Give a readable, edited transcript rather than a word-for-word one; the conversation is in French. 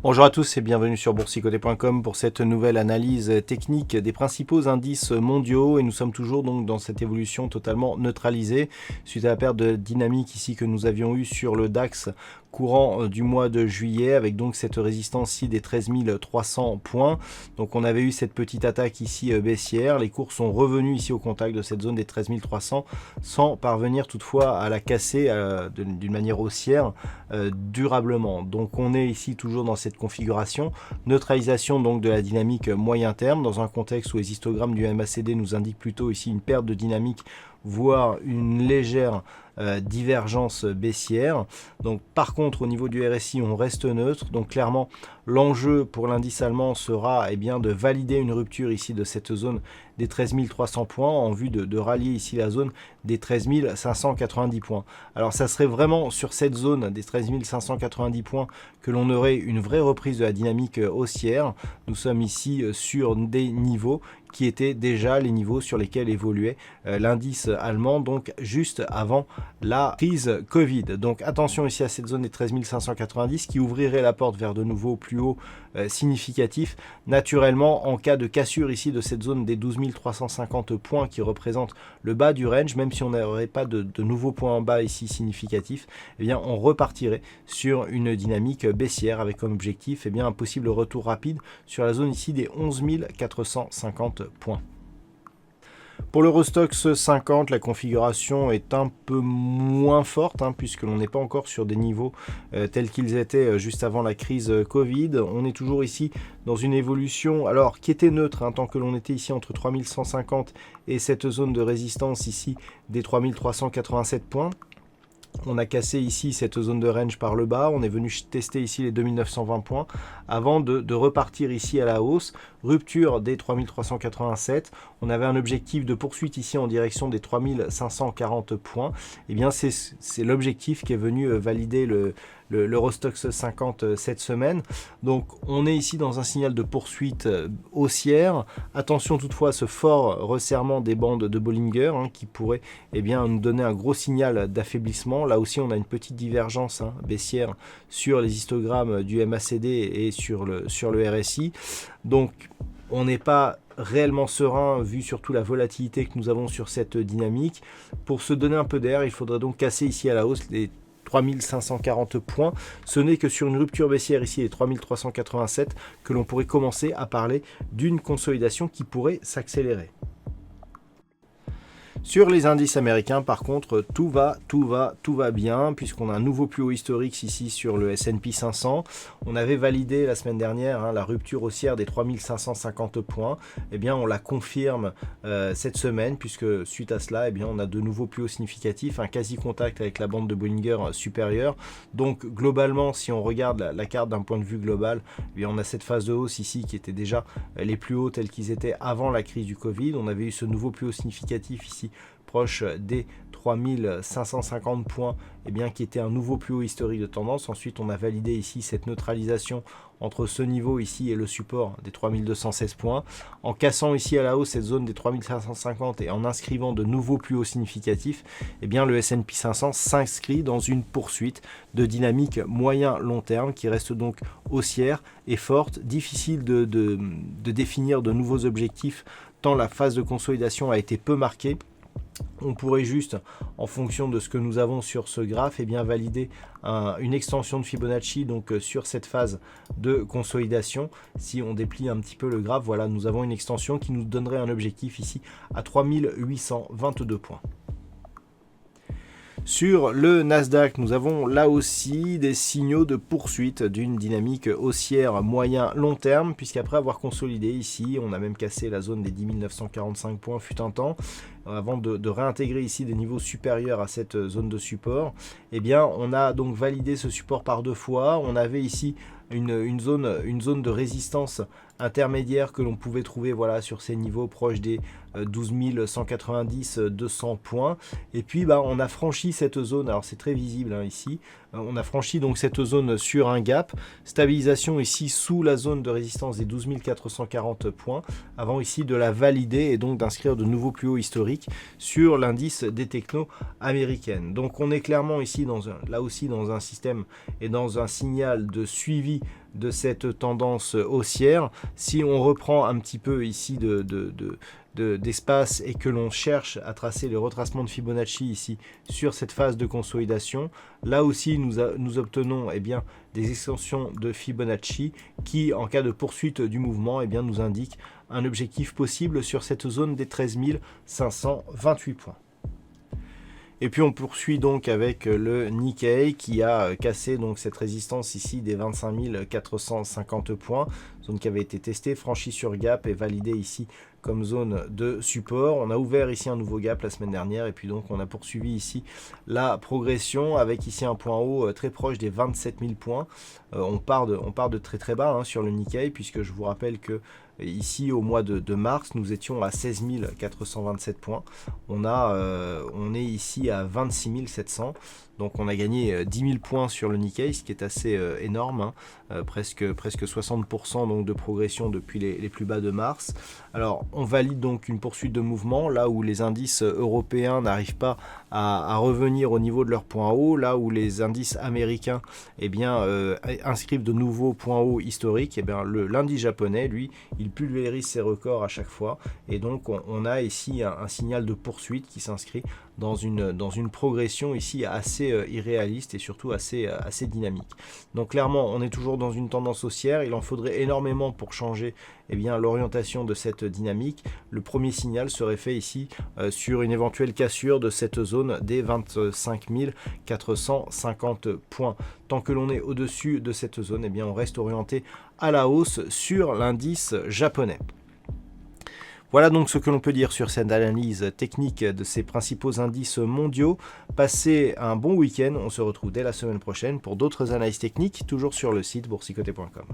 Bonjour à tous et bienvenue sur boursicoté.com pour cette nouvelle analyse technique des principaux indices mondiaux, et nous sommes toujours donc dans cette évolution totalement neutralisée suite à la perte de dynamique ici que nous avions eu sur le DAX courant du mois de juillet, avec donc cette résistance ici des 13 300 points. Donc on avait eu cette petite attaque ici baissière, les cours sont revenus ici au contact de cette zone des 13 300 sans parvenir toutefois à la casser d'une manière haussière durablement. Donc on est ici toujours dans cette configuration, neutralisation donc de la dynamique moyen terme dans un contexte où les histogrammes du MACD nous indiquent plutôt ici une perte de dynamique, voire une légère divergence baissière. Donc par contre au niveau du RSI on reste neutre, donc clairement l'enjeu pour l'indice allemand sera de valider une rupture ici de cette zone des 13 300 points en vue de rallier ici la zone des 13 590 points. Alors ça serait vraiment sur cette zone des 13 590 points que l'on aurait une vraie reprise de la dynamique haussière. Nous sommes ici sur des niveaux qui étaient déjà les niveaux sur lesquels évoluait l'indice allemand, donc juste avant la crise Covid. Donc attention ici à cette zone des 13 590 qui ouvrirait la porte vers de nouveaux plus hauts significatifs. Naturellement, en cas de cassure ici de cette zone des 12 350 points qui représente le bas du range, même si on n'aurait pas de nouveaux points en bas ici significatifs, on repartirait sur une dynamique baissière avec comme objectif un possible retour rapide sur la zone ici des 11 450 points. Pour l'Eurostoxx 50, la configuration est un peu moins forte puisque l'on n'est pas encore sur des niveaux tels qu'ils étaient juste avant la crise Covid. On est toujours ici dans une évolution qui était neutre tant que l'on était ici entre 3150 et cette zone de résistance ici des 3387 points. On a cassé ici cette zone de range par le bas, on est venu tester ici les 2920 points avant de repartir ici à la hausse, rupture des 3387, on avait un objectif de poursuite ici en direction des 3540 points, c'est l'objectif qui est venu valider l'Eurostoxx 50 cette semaine. Donc on est ici dans un signal de poursuite haussière. Attention toutefois à ce fort resserrement des bandes de Bollinger qui pourrait nous donner un gros signal d'affaiblissement. Là aussi on a une petite divergence baissière sur les histogrammes du MACD et sur le RSI. Donc on n'est pas réellement serein vu surtout la volatilité que nous avons sur cette dynamique. Pour se donner un peu d'air, il faudrait donc casser ici à la hausse les 3540 points. Ce n'est que sur une rupture baissière ici, les 3387, que l'on pourrait commencer à parler d'une consolidation qui pourrait s'accélérer. Sur les indices américains, par contre, tout va bien, puisqu'on a un nouveau plus haut historique ici sur le S&P 500. On avait validé la semaine dernière la rupture haussière des 3550 points. On la confirme cette semaine, puisque suite à cela, on a de nouveaux plus hauts significatifs, un quasi-contact avec la bande de Bollinger supérieure. Donc, globalement, si on regarde la carte d'un point de vue global, on a cette phase de hausse ici qui était déjà les plus hauts tels qu'ils étaient avant la crise du Covid. On avait eu ce nouveau plus haut significatif ici, proche des 3550 points, qui était un nouveau plus haut historique de tendance. Ensuite, on a validé ici cette neutralisation entre ce niveau ici et le support des 3216 points. En cassant ici à la hausse cette zone des 3550 et en inscrivant de nouveaux plus hauts significatifs, le S&P 500 s'inscrit dans une poursuite de dynamique moyen-long terme qui reste donc haussière et forte. Difficile de définir de nouveaux objectifs tant la phase de consolidation a été peu marquée. On pourrait juste, en fonction de ce que nous avons sur ce graphe, valider une extension de Fibonacci donc sur cette phase de consolidation. Si on déplie un petit peu le graphe, voilà, nous avons une extension qui nous donnerait un objectif ici à 3822 points. Sur le Nasdaq, nous avons là aussi des signaux de poursuite d'une dynamique haussière moyen-long terme, puisqu'après avoir consolidé ici, on a même cassé la zone des 10 945 points fut un temps, avant de réintégrer ici des niveaux supérieurs à cette zone de support, eh bien on a donc validé ce support par 2 fois. On avait ici une zone de résistance intermédiaire que l'on pouvait trouver voilà, sur ces niveaux proches des 12 190 200 points, et puis on a franchi cette zone, alors c'est très visible ici, on a franchi donc cette zone sur un gap, stabilisation ici sous la zone de résistance des 12 440 points, avant ici de la valider et donc d'inscrire de nouveaux plus hauts historiques sur l'indice des technos américaines. Donc on est clairement ici là aussi dans un système et dans un signal de suivi de cette tendance haussière. Si on reprend un petit peu ici d'espace et que l'on cherche à tracer le retracement de Fibonacci ici sur cette phase de consolidation, là aussi nous obtenons bien, des extensions de Fibonacci qui, en cas de poursuite du mouvement, bien, nous indiquent un objectif possible sur cette zone des 13 528 points. Et puis on poursuit donc avec le Nikkei qui a cassé donc cette résistance ici des 25 450 points, zone qui avait été testée, franchie sur gap et validée ici comme zone de support. On a ouvert ici un nouveau gap la semaine dernière et puis donc on a poursuivi ici la progression avec ici un point haut très proche des 27 000 points. On part de très très bas sur le Nikkei, puisque je vous rappelle que ici au mois de mars nous étions à 16 427 points. On est ici à 26 700. Donc on a gagné 10 000 points sur le Nikkei, ce qui est assez énorme, presque 60% donc de progression depuis les plus bas de mars. Alors on valide donc une poursuite de mouvement, là où les indices européens n'arrivent pas à revenir au niveau de leur point haut, là où les indices américains inscrivent de nouveaux points hauts historiques, l'indice japonais, lui, il pulvérise ses records à chaque fois, et donc on a ici un signal de poursuite qui s'inscrit dans une progression ici assez irréaliste et surtout assez dynamique. Donc clairement on est toujours dans une tendance haussière, il en faudrait énormément pour changer l'orientation de cette dynamique. Le premier signal serait fait ici sur une éventuelle cassure de cette zone des 25 450 points. Tant que l'on est au-dessus de cette zone, on reste orienté à la hausse sur l'indice japonais. Voilà donc ce que l'on peut dire sur cette analyse technique de ces principaux indices mondiaux. Passez un bon week-end, on se retrouve dès la semaine prochaine pour d'autres analyses techniques, toujours sur le site boursicoté.com.